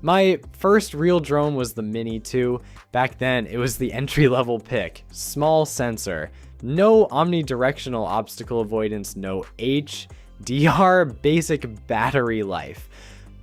My first real drone was the Mini 2. Back then, it was the entry-level pick. Small sensor, no omnidirectional obstacle avoidance, no HDR, basic battery life.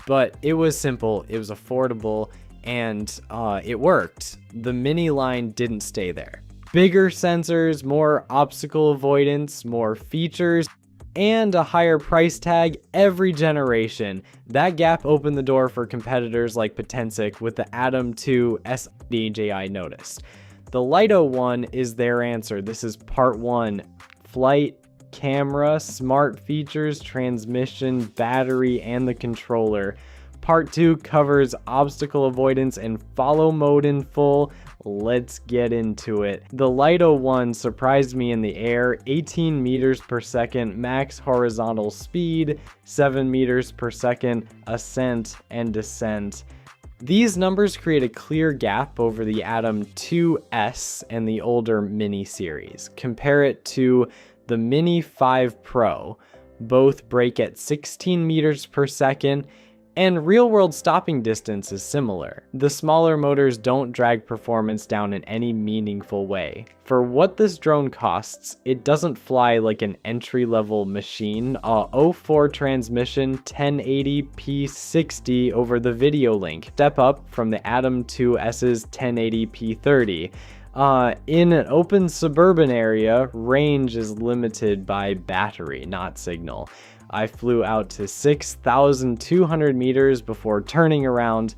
But it was simple, it was affordable, and it worked. The Mini line didn't stay there. Bigger sensors, more obstacle avoidance, more features, and a higher price tag every generation. That gap opened the door for competitors like Potensic with the Atom 2 S DJI noticed. The Lito one is their answer. This is part 1. Flight, camera, smart features, transmission, battery, and the controller. Part 2 covers obstacle avoidance and follow mode in full. Let's get into it. The Lido one surprised me in the air. 18 meters per second max horizontal speed, 7 meters per second ascent and descent. These numbers create a clear gap over the Atom 2S and the older Mini series. Compare it to the Mini 5 Pro. Both break at 16 meters per second, and real-world stopping distance is similar. The smaller motors don't drag performance down in any meaningful way. For what this drone costs, it doesn't fly like an entry-level machine. 04 transmission, 1080p 60 over the video link. Step up from the Atom 2S's 1080p 30. In an open suburban area, range is limited by battery, not signal. I flew out to 6,200 meters before turning around,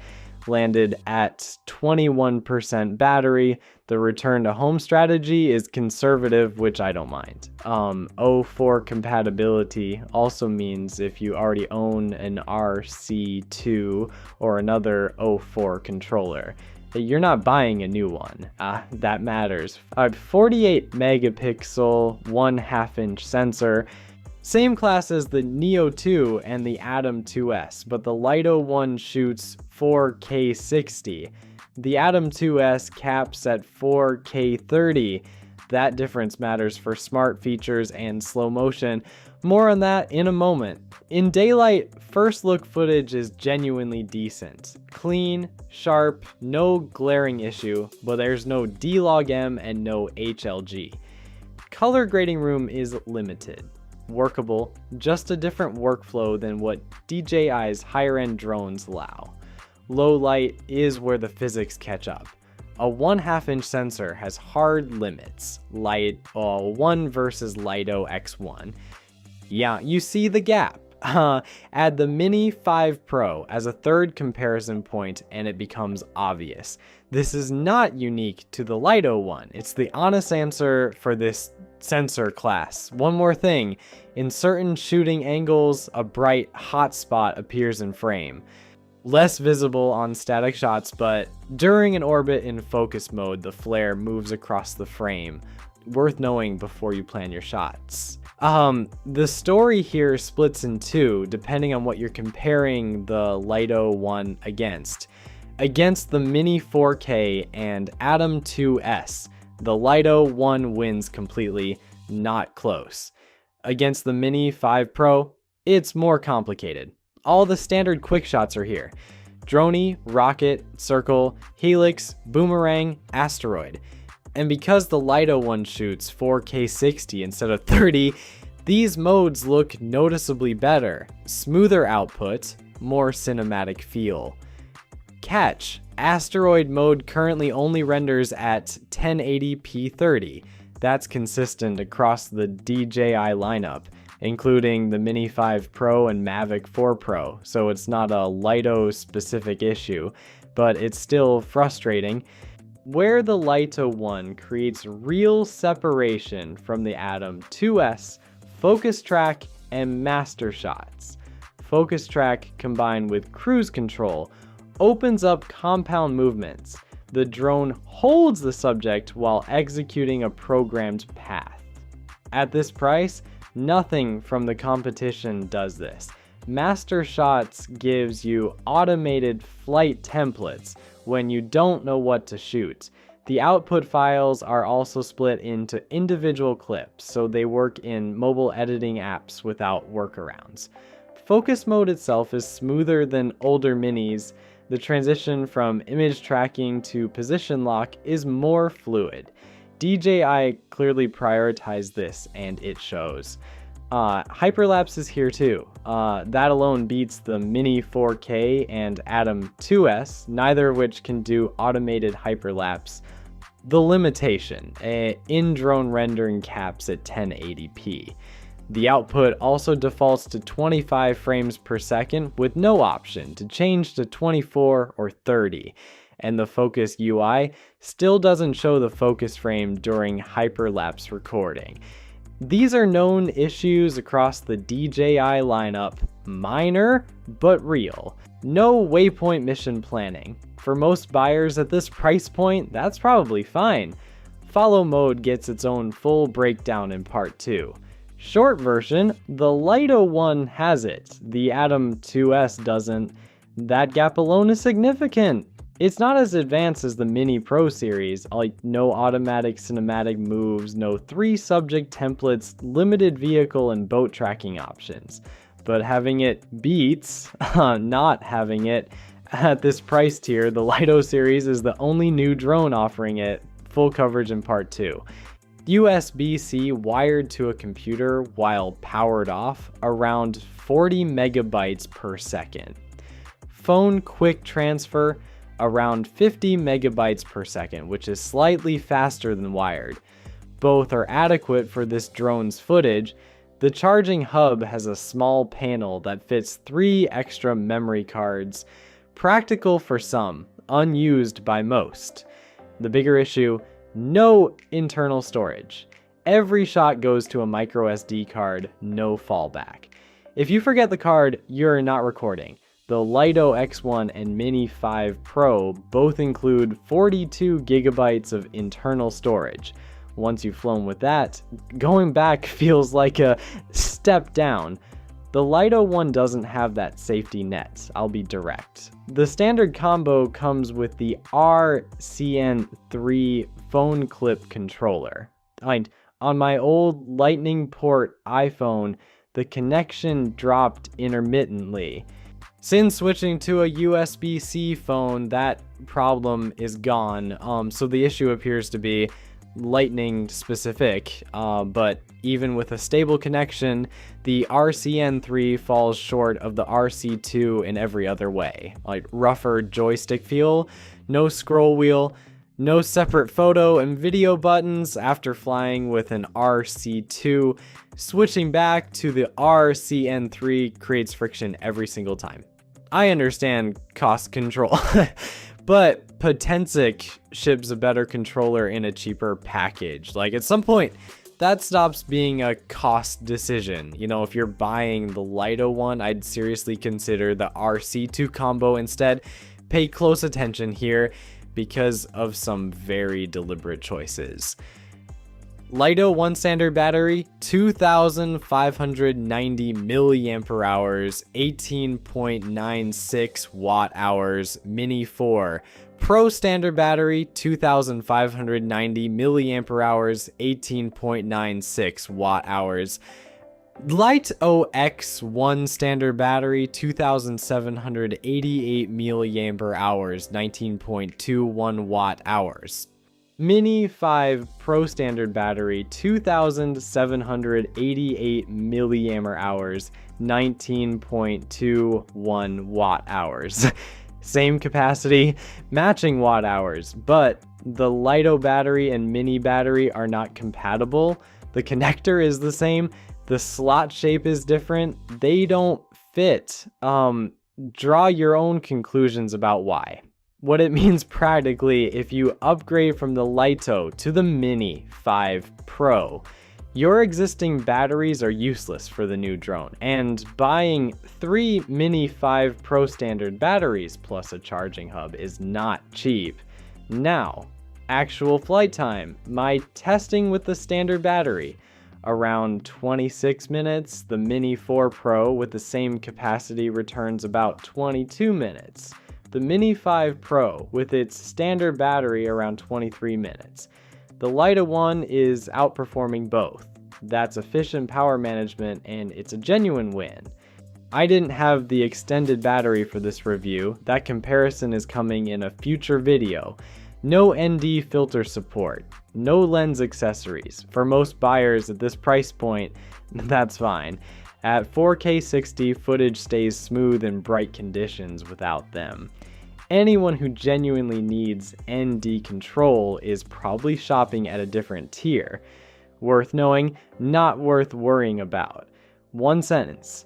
landed at 21% battery. The return to home strategy is conservative, which I don't mind. 04 compatibility also means if you already own an RC2 or another 04 controller, you're not buying a new one. That matters. 48 megapixel, 1/2 inch sensor. Same class as the Neo 2 and the Atom 2S, but the Lido one shoots 4K 60. The Atom 2S caps at 4K 30. That difference matters for smart features and slow motion. More on that in a moment. In daylight, first look footage is genuinely decent. Clean, sharp, no glaring issue, but there's no D-Log-M and no HLG. Color grading room is limited. Workable, just a different workflow than what DJI's higher-end drones allow. Low light is where the physics catch up. A 1/2 inch sensor has hard limits. Light 1 versus Lido X1. Yeah, you see the gap. Add the Mini 5 Pro as a third comparison point and it becomes obvious. This is not unique to the Lido one. It's the honest answer for this sensor class. One more thing, in certain shooting angles, a bright hot spot appears in frame. Less visible on static shots, but during an orbit in focus mode, the flare moves across the frame. Worth knowing before you plan your shots. The story here splits in two, depending on what you're comparing the Lido one against. Against the Mini 4K and Atom 2S, the Lido one wins completely, not close. Against the Mini 5 Pro, it's more complicated. All the standard quick shots are here. Droney, rocket, circle, helix, boomerang, asteroid. And because the Lido one shoots 4K 60 instead of 30, these modes look noticeably better. Smoother output, more cinematic feel. Catch, asteroid mode currently only renders at 1080p 30. That's consistent across the DJI lineup, including the Mini 5 Pro and Mavic 4 Pro, so it's not a Lido specific issue, but it's still frustrating. Where the Lito one creates real separation from the Atom 2S, focus track and master shots. Focus track combined with cruise control opens up compound movements. The drone holds the subject while executing a programmed path. At this price, nothing from the competition does this. Master Shots gives you automated flight templates when you don't know what to shoot. The output files are also split into individual clips, so they work in mobile editing apps without workarounds. Focus mode itself is smoother than older minis. The transition from image tracking to position lock is more fluid. DJI clearly prioritized this, and it shows. Hyperlapse is here too. That alone beats the Mini 4K and Atom 2S, neither of which can do automated hyperlapse. The limitation, in-drone rendering caps at 1080p. The output also defaults to 25 frames per second with no option to change to 24 or 30. And the Focus UI still doesn't show the focus frame during hyperlapse recording. These are known issues across the DJI lineup, minor but real. No waypoint mission planning. For most buyers at this price point, that's probably fine. Follow mode gets its own full breakdown in part 2. Short version, the Lido one has it, the Atom 2S doesn't. That gap alone is significant. It's not as advanced as the Mini Pro series, like no automatic cinematic moves, no 3 subject templates, limited vehicle and boat tracking options. But having it beats not having it. At this price tier, the Lido series is the only new drone offering it, full coverage in part 2. USB-C wired to a computer while powered off, around 40 megabytes per second. Phone quick transfer, around 50 megabytes per second, which is slightly faster than wired. Both are adequate for this drone's footage. The charging hub has a small panel that fits 3 extra memory cards, practical for some, unused by most. The bigger issue, no internal storage. Every shot goes to a micro SD card, no fallback. If you forget the card, you're not recording. The Lido X1 and Mini 5 Pro both include 42 gigabytes of internal storage. Once you've flown with that, going back feels like a step down. The Lido one doesn't have that safety net, I'll be direct. The standard combo comes with the RCN3 phone clip controller. On my old Lightning port iPhone, the connection dropped intermittently. Since switching to a USB-C phone, that problem is gone, so the issue appears to be Lightning specific, but even with a stable connection, the RCN3 falls short of the RC2 in every other way, like rougher joystick feel, no scroll wheel, no separate photo and video buttons after flying with an RC2. Switching back to the RCN3 creates friction every single time. I understand cost control, but Potensic ships a better controller in a cheaper package. Like at some point, that stops being a cost decision. You know, if you're buying the Lido one, I'd seriously consider the RC2 combo instead. Pay close attention here because of some very deliberate choices. Lido 1 standard battery, 2,590 milliampere hours, 18.96 watt hours, Mini 4. Pro standard battery, 2,590 milliampere hours, 18.96 watt hours. Lito X1 standard battery, 2,788 milliampere hours, 19.21 watt hours. Mini 5 Pro standard battery, 2,788 milliampere hours, 19.21 watt hours. Same capacity, matching watt hours, but the Lido battery and Mini battery are not compatible. The connector is the same, the slot shape is different, they don't fit. Draw your own conclusions about why. What it means practically, if you upgrade from the Lito to the Mini 5 Pro, your existing batteries are useless for the new drone, and buying 3 Mini 5 Pro standard batteries plus a charging hub is not cheap. Now, actual flight time. My testing with the standard battery, around 26 minutes. The Mini 4 Pro with the same capacity returns about 22 minutes. The Mini 5 Pro with its standard battery around 23 minutes. The Lido one is outperforming both. That's efficient power management and it's a genuine win. I didn't have the extended battery for this review. That comparison is coming in a future video. No ND filter support, no lens accessories. For most buyers at this price point, that's fine. At 4K 60, footage stays smooth in bright conditions without them. Anyone who genuinely needs ND control is probably shopping at a different tier. Worth knowing, not worth worrying about. One sentence.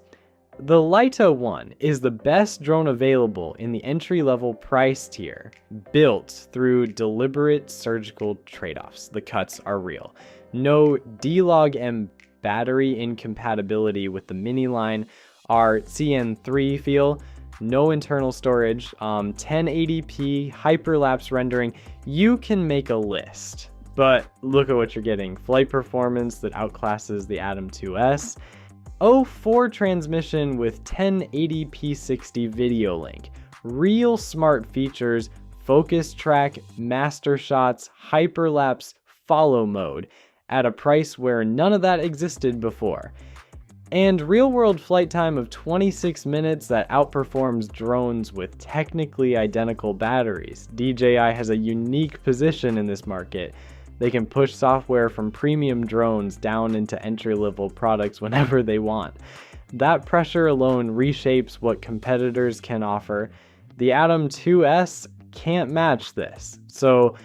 The Lito One is the best drone available in the entry-level price tier, built through deliberate surgical trade-offs. The cuts are real. No D-Log-M battery incompatibility with the mini line, our CN3 feel, no internal storage, 1080p hyperlapse rendering. You can make a list, but look at what you're getting. Flight performance that outclasses the Atom 2S, 04 transmission with 1080p 60 video link, real smart features, focus track, master shots, hyperlapse, follow mode, at a price where none of that existed before. And real-world flight time of 26 minutes that outperforms drones with technically identical batteries. DJI has a unique position in this market. They can push software from premium drones down into entry-level products whenever they want. That pressure alone reshapes what competitors can offer. The Atom 2S can't match this. So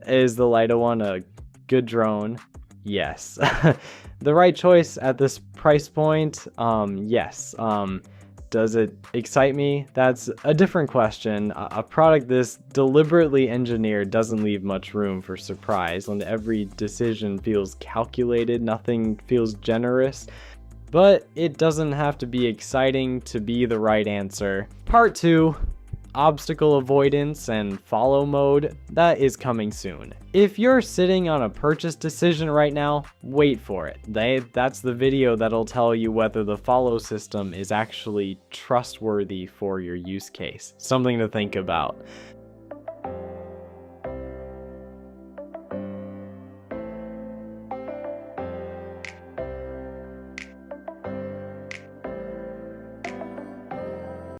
is the Lido One a good drone? Yes. The right choice at this price point? Yes. Does it excite me? That's a different question. A product this deliberately engineered doesn't leave much room for surprise, and every decision feels calculated, nothing feels generous. But it doesn't have to be exciting to be the right answer. Part 2. Obstacle avoidance and follow mode, that is coming soon. If you're sitting on a purchase decision right now, wait for it. That's the video that'll tell you whether the follow system is actually trustworthy for your use case. Something to think about.